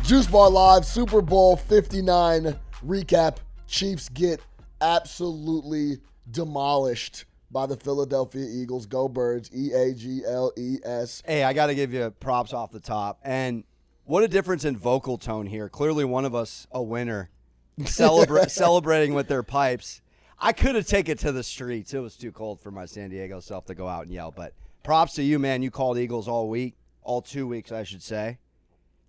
Juice Bar Live, Super Bowl 59 recap. Chiefs get absolutely demolished by the Philadelphia Eagles. Go Birds, Eagles. Hey, I got to give you props off the top. And what a difference in vocal tone here. Clearly one of us a winner, celebrating with their pipes. I could have taken it to the streets. It was too cold for my San Diego self to go out and yell. But props to you, man. You called Eagles all week, all 2 weeks, I should say.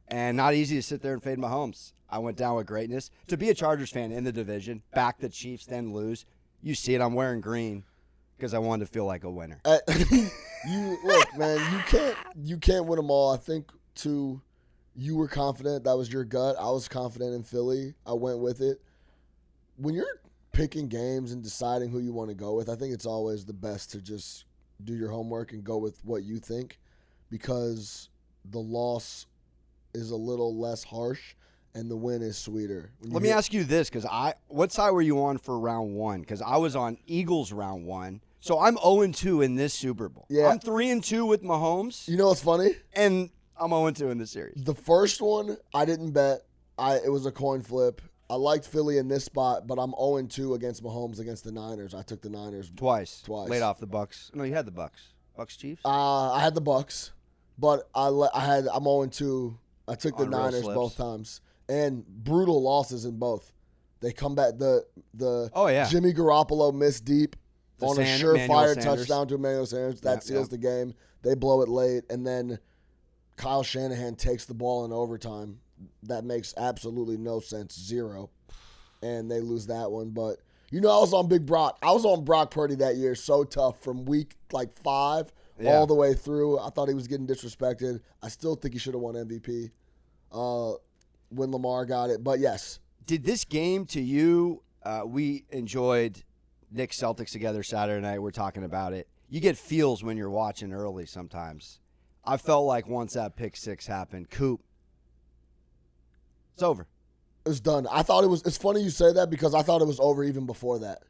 And not easy to sit there and fade Mahomes. I went down with greatness. To be a Chargers fan in the division, back the Chiefs, then lose. You see it. I'm wearing green because I wanted to feel like a winner. Look, man, you can't win them all. I think, too, you were confident. That was your gut. I was confident in Philly. I went with it. When you're picking games and deciding who you want to go with, I think it's always the best to just do your homework and go with what you think, because the loss is a little less harsh and the win is sweeter. Let me ask you this, because what side were you on for round one? Because I was on Eagles round one. So I'm 0-2 in this Super Bowl. Yeah. I'm 3-2 with Mahomes. You know what's funny? And I'm 0-2 in this series. The first one, I didn't bet. It was a coin flip. I liked Philly in this spot, but I'm 0-2 against Mahomes against the Niners. I took the Niners twice. Laid off the Bucks. No, you had the Bucks. Bucks Chiefs? I had the Bucks, but I'm 0-2. I took the Niners both times. And brutal losses in both. They come back. The Jimmy Garoppolo missed deep on a surefire touchdown to Emmanuel Sanders. That seals the game. They blow it late. And then Kyle Shanahan takes the ball in overtime. That makes absolutely no sense. 0. And they lose that one. But, I was on Big Brock. I was on Brock Purdy that year. So tough from week 5 all the way through. I thought he was getting disrespected. I still think he should have won MVP when Lamar got it. But, yes. Did this game to you, we enjoyed Knicks Celtics together Saturday night. We're talking about it. You get feels when you're watching early sometimes. I felt like once that pick six happened, Coop, it's over. It was done. I thought it's funny you say that because I thought it was over even before that.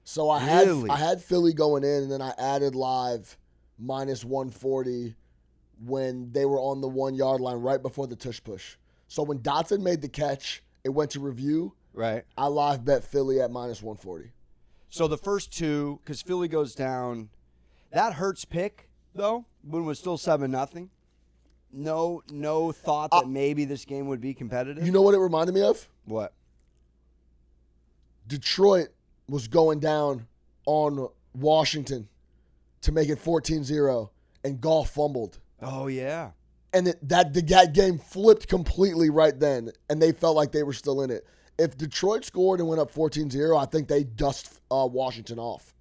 So I had Philly going in, and then I added live minus 140 when they were on the 1 yard line right before the tush push. So when Dotson made the catch, it went to review. Right. I live bet Philly at minus 140. So the first two, because Philly goes down, that Hurts pick, though, when it was still 7-0. No thought that maybe this game would be competitive? You know what it reminded me of? What? Detroit was going down on Washington to make it 14-0, and Goff fumbled. Oh, yeah. And that game flipped completely right then, and they felt like they were still in it. If Detroit scored and went up 14-0, I think they dust Washington off.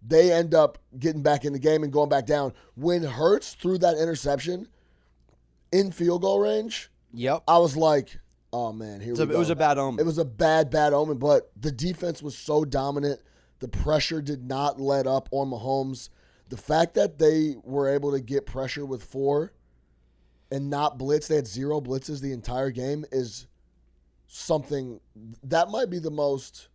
They end up getting back in the game and going back down. When Hurts threw that interception in field goal range, yep, I was like, oh, man, here we go. It was a bad omen. It was a bad omen, but the defense was so dominant. The pressure did not let up on Mahomes. The fact that they were able to get pressure with 4 and not blitz, they had 0 blitzes the entire game, is something that might be the most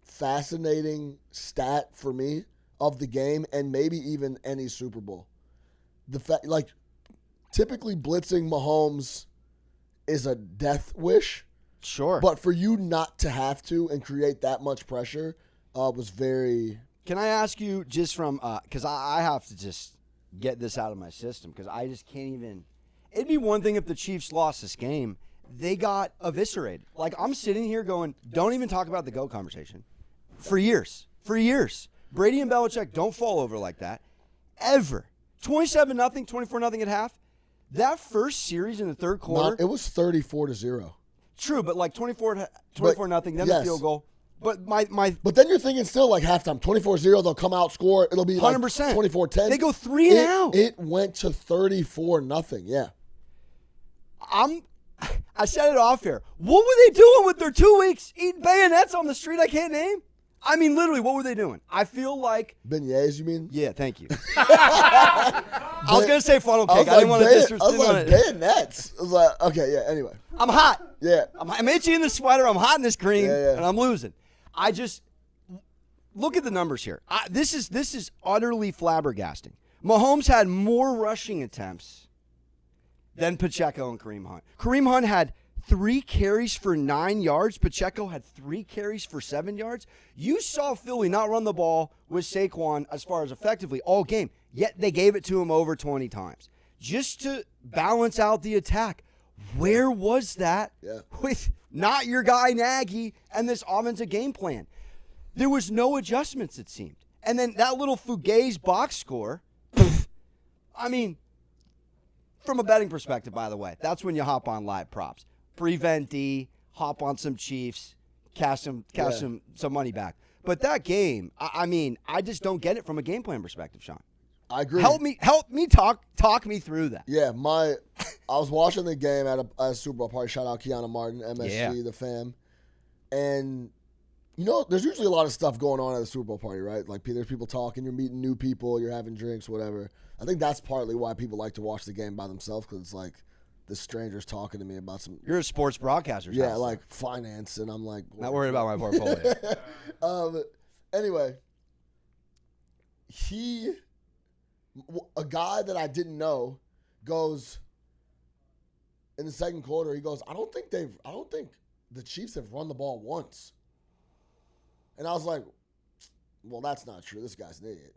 fascinating stat for me of the game, and maybe even any Super Bowl. The fact, typically blitzing Mahomes is a death wish. Sure. But for you not to have to and create that much pressure was very... Can I ask you just from, because I have to just get this out of my system because I just can't even, it'd be one thing if the Chiefs lost this game. They got eviscerated. I'm sitting here going, don't even talk about the GOAT conversation. For years. Brady and Belichick don't fall over like that. Ever. 27-0, 24-0 at half. That first series in the third quarter. It was 34-0. True, but 24-0, then the field goal. But But then you're thinking still halftime, 24-0, they'll come out, score. It'll be 100%. 24-10. They go 3 and out. It went to 34-0, yeah. I said it off here. What were they doing with their 2 weeks eating bayonets on the street I can't name? I mean, literally, what were they doing? I feel like... Beignets, you mean? Yeah, thank you. I was going to say funnel cake. I didn't want to disrespect. I was like, bayonets. I was like, okay, yeah, anyway. I'm hot. Yeah. I'm itchy in the sweater. I'm hot in this green, and I'm losing. I just... Look at the numbers here. This is utterly flabbergasting. Mahomes had more rushing attempts Then Pacheco and Kareem Hunt. Kareem Hunt had 3 carries for 9 yards. Pacheco had 3 carries for 7 yards. You saw Philly not run the ball with Saquon as far as effectively all game, yet they gave it to him over 20 times. Just to balance out the attack. Where was that with not your guy Nagy and this offensive game plan? There was no adjustments, it seemed. And then that little Fugaze box score, I mean, from a betting perspective, by the way, that's when you hop on live props. Prevent D, hop on some Chiefs, cash some money back. But that game, I mean, I just don't get it from a game plan perspective, Sean. I agree. Help me talk me through that. Yeah, I was watching the game at a Super Bowl party. Shout out Kiana Martin, MSG, the fam. And, you know, there's usually a lot of stuff going on at a Super Bowl party, right? Like, there's people talking, you're meeting new people, you're having drinks, whatever. I think that's partly why people like to watch the game by themselves, because it's like this stranger's talking to me about some. You're a sports broadcaster. Yeah, like finance, and I'm like. Not worried about my portfolio. Anyway, a guy that I didn't know goes in the second quarter. He goes, I don't think the Chiefs have run the ball once. And I was like, well, that's not true. This guy's an idiot.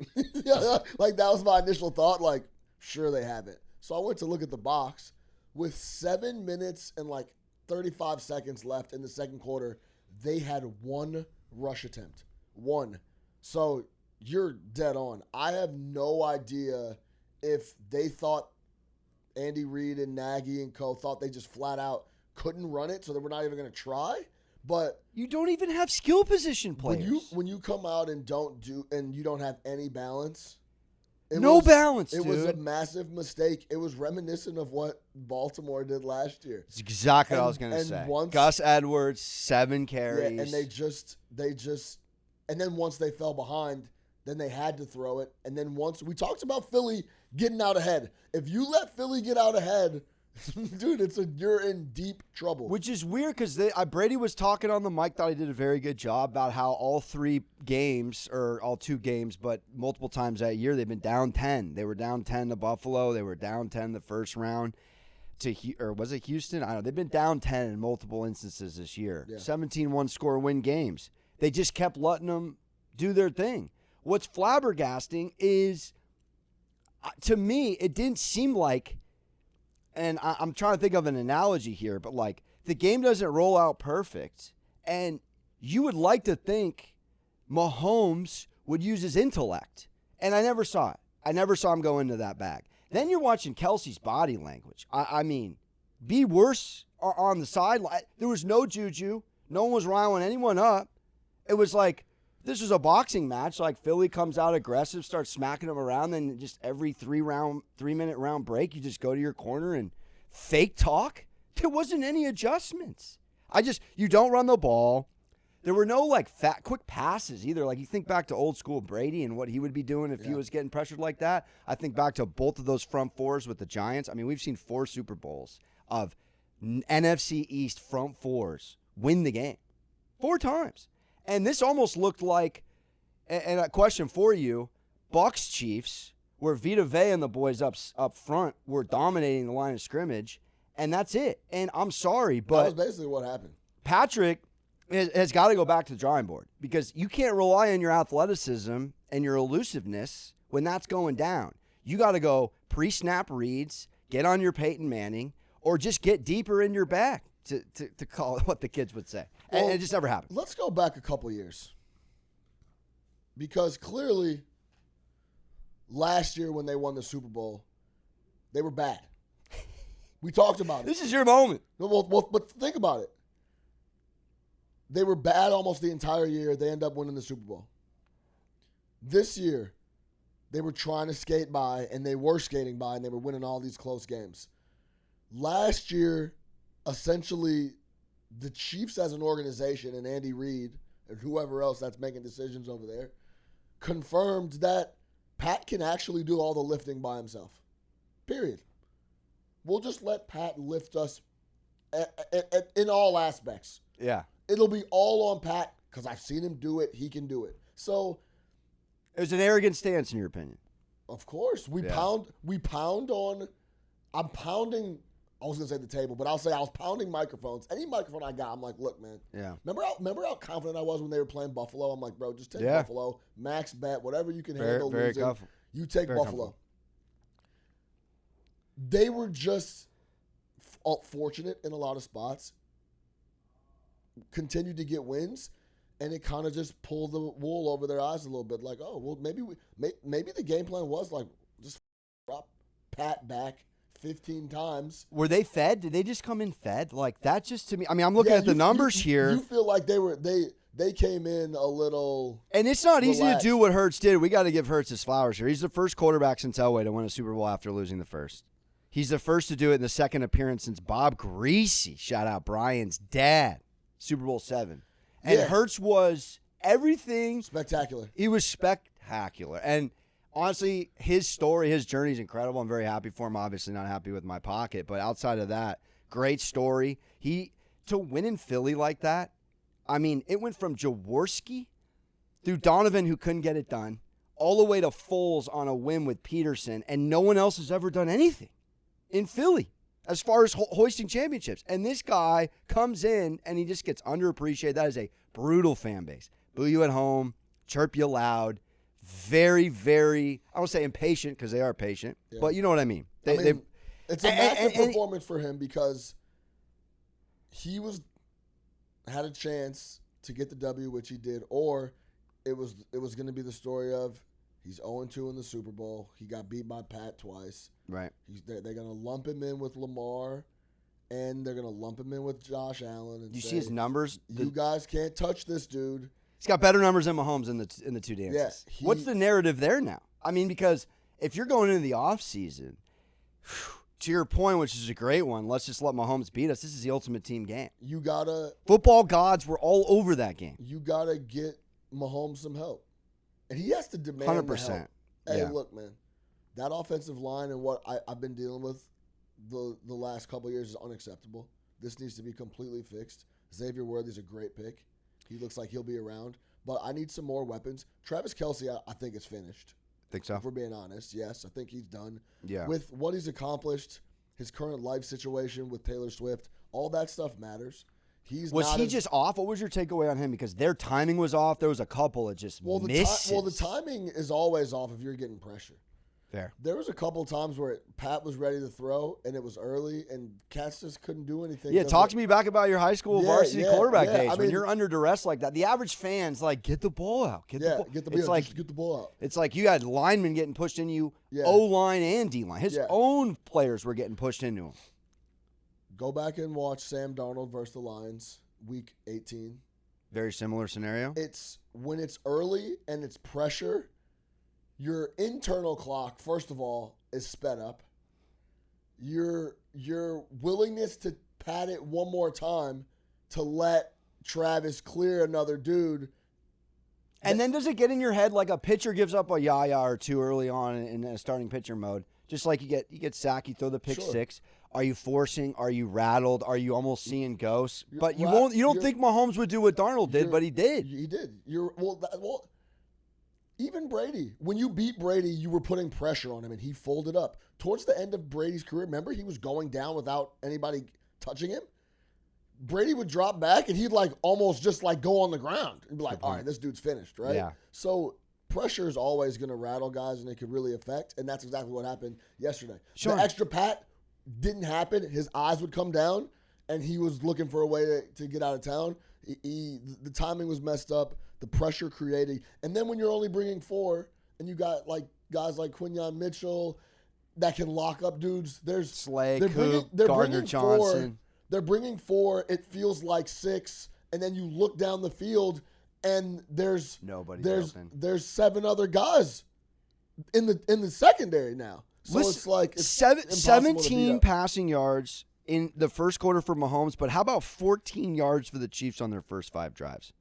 Like, that was my initial thought. Like, sure they haven't. So I went to look at the box. With 7 minutes and like 35 seconds left in the second quarter, they had 1 rush attempt. 1. So you're dead on. I have no idea if they thought Andy Reid and Nagy and co thought they just flat out couldn't run it, so they were not even going to try. But you don't even have skill position players. When you come out and you don't have any balance. It was a massive mistake. It was reminiscent of what Baltimore did last year. It's exactly what I was going to say. Gus Edwards, 7 carries. Yeah, and they just and then once they fell behind, then they had to throw it. And then once we talked about Philly getting out ahead. If you let Philly get out ahead, dude, you're in deep trouble. Which is weird because Brady was talking on the mic, thought he did a very good job about how all 3 games, or all 2 games, but multiple times that year, they've been down 10. They were down 10 to Buffalo. They were down 10 the first round or was it Houston? I don't know. They've been down 10 in multiple instances this year. Yeah. 17-1 score win games. They just kept letting them do their thing. What's flabbergasting is, to me, it didn't seem like, and I'm trying to think of an analogy here, but like the game doesn't roll out perfect, and you would like to think Mahomes would use his intellect, and I never saw it. I never saw him go into that bag. Then you're watching Kelsey's body language. I mean, be worse on the sideline. There was no juju. No one was riling anyone up. It was like this was a boxing match. Like Philly comes out aggressive, starts smacking them around, then just every 3-minute round break, you just go to your corner and fake talk. There wasn't any adjustments. You don't run the ball. There were no like quick passes either. Like you think back to old school Brady and what he would be doing if he was getting pressured like that. I think back to both of those front fours with the Giants. I mean, we've seen 4 Super Bowls of NFC East front fours win the game 4 times. And this almost looked like, and a question for you, Bucks Chiefs, where Vita Vea and the boys up front were dominating the line of scrimmage, and that's it. And I'm sorry, but that was basically what happened. Patrick has got to go back to the drawing board because you can't rely on your athleticism and your elusiveness when that's going down. You got to go pre-snap reads, get on your Peyton Manning, or just get deeper in your back. To call it what the kids would say. Well, and it just never happened. Let's go back a couple years. Because clearly, last year when they won the Super Bowl, they were bad. We talked about it. This is your moment. Well, but think about it. They were bad almost the entire year. They end up winning the Super Bowl. This year, they were trying to skate by, and they were skating by, and they were winning all these close games. Last year, essentially, the Chiefs as an organization and Andy Reid and whoever else that's making decisions over there confirmed that Pat can actually do all the lifting by himself. Period. We'll just let Pat lift us in all aspects. Yeah. It'll be all on Pat because I've seen him do it. He can do it. So it was an arrogant stance in your opinion. Of course. We pound on. I'm pounding I was going to say the table, but I'll say I was pounding microphones. Any microphone I got, I'm like, look, man. Yeah. Remember how confident I was when they were playing Buffalo? I'm like, bro, just take Buffalo. Max bet, whatever you can handle losing. You take Buffalo. They were just fortunate in a lot of spots. Continued to get wins, and it kind of just pulled the wool over their eyes a little bit. Like, oh, well, maybe the game plan was like just drop Pat back 15 times. Were they fed? Did they just come in fed? Like that just to me. I mean, I'm looking at the numbers here. You feel like they came in a little. And it's not easy to do what Hurts did. We got to give Hurts his flowers here. He's the first quarterback since Elway to win a Super Bowl after losing the first. He's the first to do it in the second appearance since Bob Greasy, shout out Brian's dad, Super Bowl 7. And Hurts was everything. Spectacular. He was spectacular. And honestly, his story, his journey is incredible. I'm very happy for him. Obviously not happy with my pocket. But outside of that, great story. To win in Philly like that, I mean, it went from Jaworski through Donovan, who couldn't get it done, all the way to Foles on a win with Peterson. And no one else has ever done anything in Philly as far as hoisting championships. And this guy comes in and he just gets underappreciated. That is a brutal fan base. Boo you at home, chirp you loud, very, very, I won't say impatient because they are patient, but you know what I mean. It's a massive performance for him because he had a chance to get the W, which he did, or it was going to be the story of he's 0-2 in the Super Bowl. He got beat by Pat twice. Right. They're going to lump him in with Lamar, and they're going to lump him in with Josh Allen. And you see his numbers? You guys can't touch this dude. He's got better numbers than Mahomes in the two dances. Yeah, what's the narrative there now? I mean, because if you're going into the offseason, to your point, which is a great one, let's just let Mahomes beat us. This is the ultimate team game. Football gods were all over that game. You got to get Mahomes some help. And he has to demand 100%. the help. Hey, look, man, that offensive line and what I've been dealing with the last couple of years is unacceptable. This needs to be completely fixed. Xavier Worthy's a great pick. He looks like he'll be around. But I need some more weapons. Travis Kelce, I think, is finished. Think so? If we're being honest, yes. I think he's done. Yeah. With what he's accomplished, his current life situation with Taylor Swift, all that stuff matters. Was he just off? What was your takeaway on him? Because their timing was off. There was a couple that just misses. The timing is always off if you're getting pressure. Fair. There was a couple times where Pat was ready to throw, and it was early, and Cats just couldn't do anything. Yeah, talk to me back about your high school varsity quarterback days. When you're under duress like that, the average fan's like, get the ball out. Get the ball out. It's like you had linemen getting pushed into you, O-line and D-line. His own players were getting pushed into him. Go back and watch Sam Darnold versus the Lions, week 18. Very similar scenario. It's when it's early and it's pressure, your internal clock, first of all, is sped up. Your willingness to pat it one more time to let Travis clear another dude. And then does it get in your head like a pitcher gives up a yaya or two early on in a starting pitcher mode? Just like you get sacked, you throw the pick six. Are you forcing? Are you rattled? Are you almost seeing ghosts? But you don't think Mahomes would do what Darnold did, but he did. He did. Even Brady, when you beat Brady, you were putting pressure on him, and he folded up. Towards the end of Brady's career, remember he was going down without anybody touching him? Brady would drop back, and he'd almost just go on the ground and be like, all right, this dude's finished, right? Yeah. So pressure is always going to rattle guys, and it could really affect, and that's exactly what happened yesterday. Sure. The extra pat didn't happen. His eyes would come down, and he was looking for a way to get out of town. The timing was messed up. The pressure created. And then when you're only bringing 4 and you got guys like Quinyon Mitchell that can lock up dudes. There's Slay, Gardner Johnson. They're bringing 4. It feels like 6. And then you look down the field and there's 7 other guys in the secondary now. So it's 17 passing yards in the first quarter for Mahomes, but how about 14 yards for the Chiefs on their first 5 drives?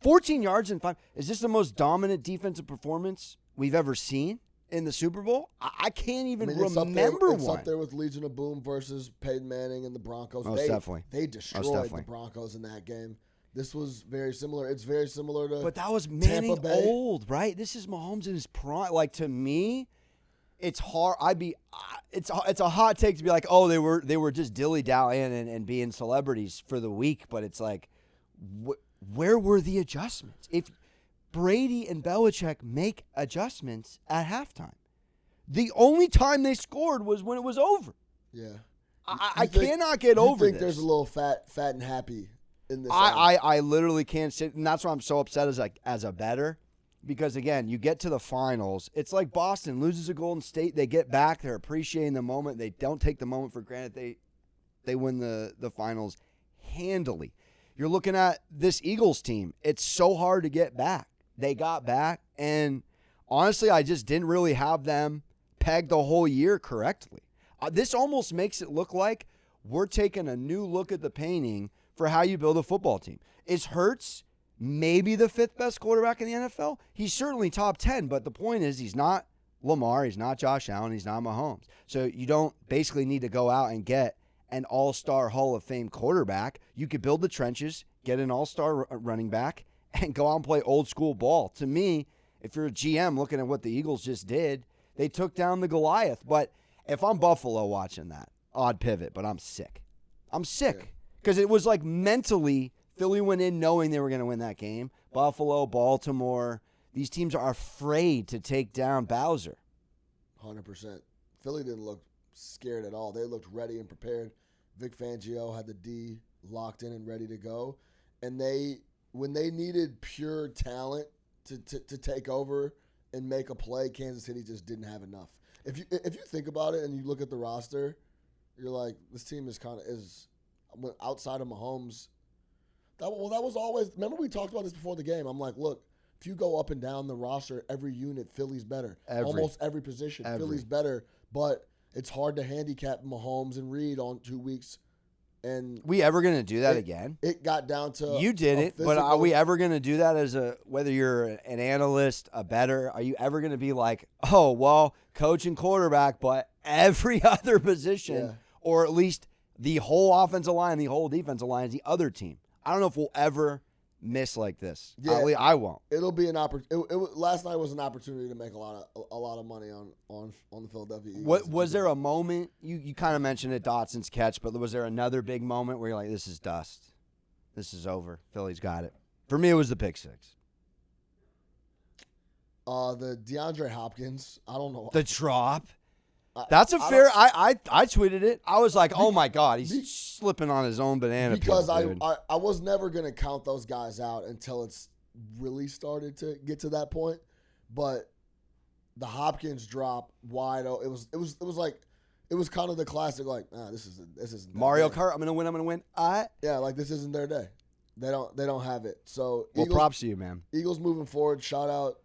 14 yards in 5. Is this the most dominant defensive performance we've ever seen in the Super Bowl? I can't even remember one. It's up there with Legion of Boom versus Peyton Manning and the Broncos. Definitely. They destroyed the Broncos in that game. This was very similar. It's very similar to But that was Manning old, right? This is Mahomes in his prime. To me, it's hard. It's a hot take to be like, oh, they were just dilly-dallying and being celebrities for the week, but it's like, where were the adjustments? If Brady and Belichick make adjustments at halftime, the only time they scored was when it was over. Yeah, I cannot get over this. I think there's a little fat and happy in this. I literally can't sit, and that's why I'm so upset as a bettor. Because, again, you get to the finals. It's like Boston loses to Golden State. They get back. They're appreciating the moment. They don't take the moment for granted. They win the finals handily. You're looking at this Eagles team. It's so hard to get back. They got back. And, honestly, I just didn't really have them pegged the whole year correctly. This almost makes it look like we're taking a new look at the painting for how you build a football team. Is Hurts maybe the 5th best quarterback in the NFL? He's certainly top 10, but the point is he's not Lamar, he's not Josh Allen, he's not Mahomes. So you don't basically need to go out and get an all-star Hall of Fame quarterback. You could build the trenches, get an all-star running back, and go out and play old-school ball. To me, if you're a GM looking at what the Eagles just did, they took down the Goliath. But if I'm Buffalo watching that, odd pivot, but I'm sick. I'm sick because it was like mentally – Philly went in knowing they were going to win that game. Buffalo, Baltimore, these teams are afraid to take down Bowser. 100%. Philly didn't look scared at all. They looked ready and prepared. Vic Fangio had the D locked in and ready to go. And when they needed pure talent to take over and make a play, Kansas City just didn't have enough. If you think about it and you look at the roster, you're like, this team is outside of Mahomes. That was always – remember we talked about this before the game. I'm like, look, if you go up and down the roster, every unit, Philly's better. Almost every position, Philly's better. But it's hard to handicap Mahomes and Reed on 2 weeks. And we ever going to do that again? It got down to – You did it, but are we ever going to do that as whether you're an analyst, a bettor, are you ever going to be like, oh, well, coach and quarterback, but every other position or at least the whole offensive line, the whole defensive line is the other team? I don't know if we'll ever miss like this. Yeah, I won't. It'll be an opportunity. Last night was an opportunity to make a lot of money on the Philadelphia Eagles. Was there a moment you kind of mentioned it, Dotson's catch, but was there another big moment where you're like, this is dust, this is over, Philly's got it? For me, it was the pick six. The DeAndre Hopkins. I don't know the drop. That's a fair. I tweeted it. I was like, oh my God, he's slipping on his own banana. Because I was never gonna count those guys out until it's really started to get to that point. But the Hopkins drop wide open. It was kind of the classic like, this isn't Mario Kart. I'm gonna win. Yeah, like this isn't their day. They don't have it. So props to you, man. Eagles moving forward. Shout out.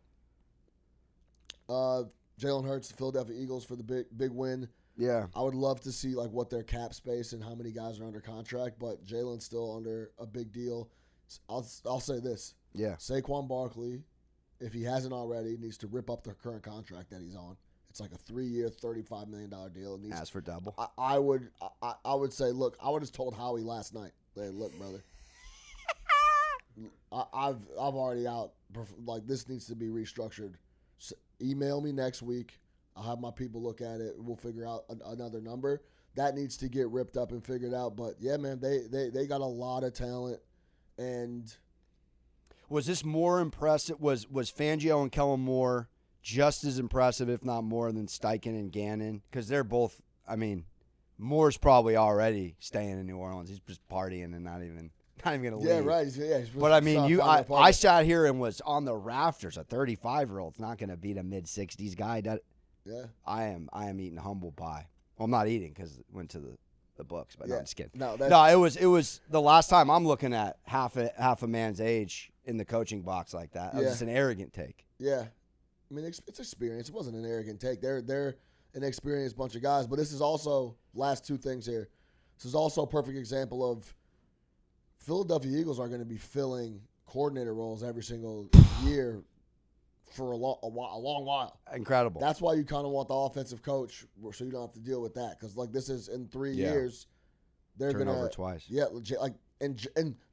Jalen Hurts, the Philadelphia Eagles, for the big win. Yeah. I would love to see like what their cap space and how many guys are under contract, but Jalen's still under a big deal. I'll say this. Yeah. Saquon Barkley, if he hasn't already, needs to rip up the current contract that he's on. It's like a 3-year, $35 million deal. Ask for double. I would say, look, I would have told Howie last night. Hey, look, brother. I've already out. Like, this needs to be restructured. Email me next week. I'll have my people look at it. We'll figure out another number. That needs to get ripped up and figured out. But, yeah, man, they got a lot of talent. And was this more impressive? Was Fangio and Kellen Moore just as impressive, if not more, than Steichen and Gannon? Because they're both, I mean, Moore's probably already staying in New Orleans. He's just partying and not even going to leave. Yeah, right. But, I mean, I sat here and was on the rafters. A 35-year-old's not going to beat a mid-60s guy. Yeah. I am eating humble pie. Well, I'm not eating because it went to the books, but no, I'm just kidding. No, it was the last time I'm looking at half a man's age in the coaching box like that. That was just an arrogant take. Yeah. I mean, it's experience. It wasn't an arrogant take. They're an experienced bunch of guys. But this is also, last two things here, this is also a perfect example of Philadelphia Eagles are going to be filling coordinator roles every single year for a long while. Incredible. That's why you kind of want the offensive coach so you don't have to deal with that. Because, like, this is in 3 years. They're going to – Turnover twice. Yeah. And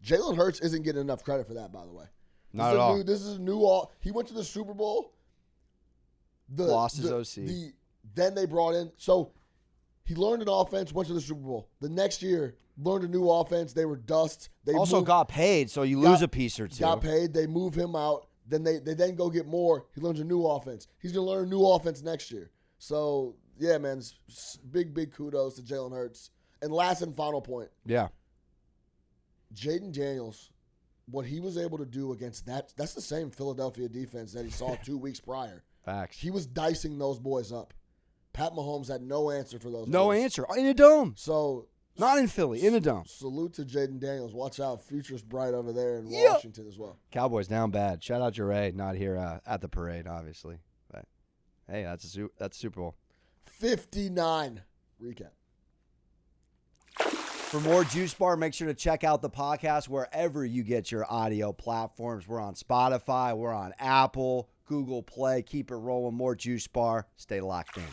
Jalen Hurts isn't getting enough credit for that, by the way. Not at all. This is a new – he went to the Super Bowl. Lost his OC. Then they brought in. So he learned an offense, went to the Super Bowl. The next year, learned a new offense. They were dust. They got paid, so you lose a piece or two. Got paid. They move him out. Then they then go get more. He learns a new offense. He's going to learn a new offense next year. So, yeah, man, big kudos to Jalen Hurts. And last and final point. Yeah. Jaden Daniels, what he was able to do against that's the same Philadelphia defense that he saw 2 weeks prior. Facts. He was dicing those boys up. Pat Mahomes had no answer for those No boys. answer. In a dome. So not in Philly, in a dome. Salute to Jaden Daniels. Watch out. Future's bright over there in Washington as well. Cowboys down bad. Shout out Jure, not here at the parade, obviously. But, hey, that's Super Bowl. 59 recap. For more Juice Bar, make sure to check out the podcast wherever you get your audio platforms. We're on Spotify. We're on Apple, Google Play. Keep it rolling. More Juice Bar. Stay locked in.